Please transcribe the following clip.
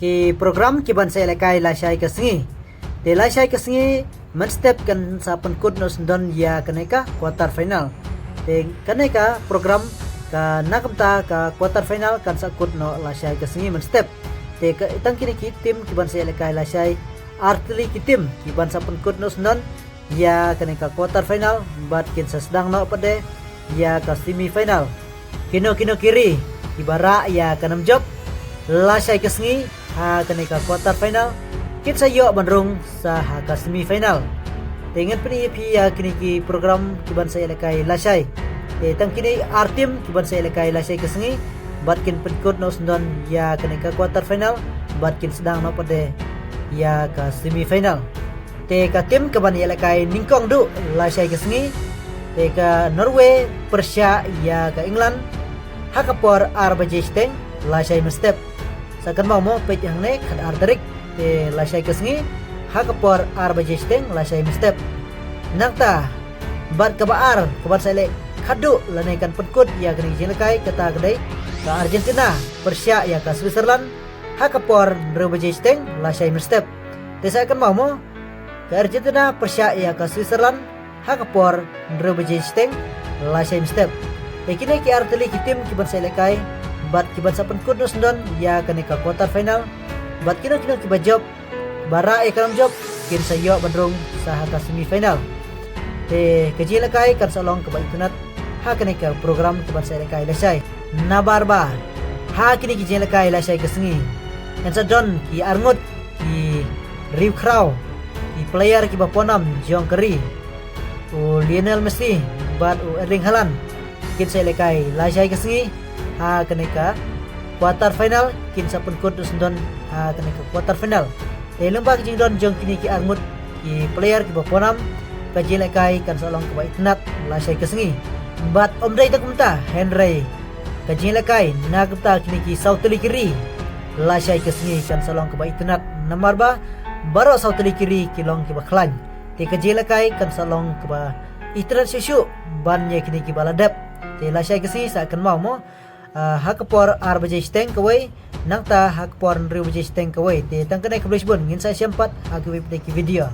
ki program ki ban sai lekai la shai kasengi te la shai kasengi man step kan sa penkut nos don ya kaneka quarter final te kaneka program ka nakamta ka quarter final kan sa kut no la shai kasengi man step te ka itang kini ki tim ki ban sai lekai la shai artili ki tim ki ban sa penkut nos don ya kaneka quarter final bat kin sa sedang no pade ya ka semi final kino kiri ibara ya kanam job la shai kasengi ha kaneka quarter final kit sayo bandrung sa haka semi final dengan peni ya kini ki program kiban saya lekai lasai tang kini artim kiban saya lekai lasai kasengi batkin penkut no sendon ya kaneka quarter final batkin sedang no pade ya ka semi final te ka tim kiban ya lekai ningkong du lasai kasengi te ka Norway Persia ya ka England hakapor arbajesteng lasai mestep sakan mau pej yang ne kan arterik te lasai kasengi hakapor arbajesteng lasai mestep nangta bat kabaar kabar sele kadu lanaikan penkut ya kini jelekai kata kedai ka Argentina Persia ya ka Switzerland hakapor arbajesteng lasai mestep te sakan mau ka Argentina Persia ya ka Switzerland hakapor arbajesteng lasai mestep te kini ki arteli kitim kiban selekai bat kiban sa penkut no sendon ya kaneka quarter final bat kino kiba job bara ekalam job kin sayo bandrung sa haka semi final te kejila kai kan salong ke internet ha kaneka program kiban sa lekai lasai nabarba ha kini kejila kai lasai kesengi kan sa don ki arngut ki Riu Kraw ki player ki baponam Jong Keri o Lionel Messi bat o Erling Haaland kin sa lekai lasai kesengi ha kaneka quarter final kin sa penkut sendon ha kaneka quarter final te lembag jing don jong kini ki armut ki player ki baponam ka jelekai kan salong ka baitnat lasai kesengi bat omdai takumta Henry ka jelekai nagta kini ki sauteli kiri lasai kesengi kan salong ka baitnat namarba baro sauteli kiri ki long ki baklan te ka jelekai kan salong ka ba itrat sisu bannya kini ki baladap te lasai kesengi sa kan mau mo hakapor arbajesteng kawai nangta hakapor riu bajesteng kawai te tangkanai kablisbon ngin sa sempat aku web video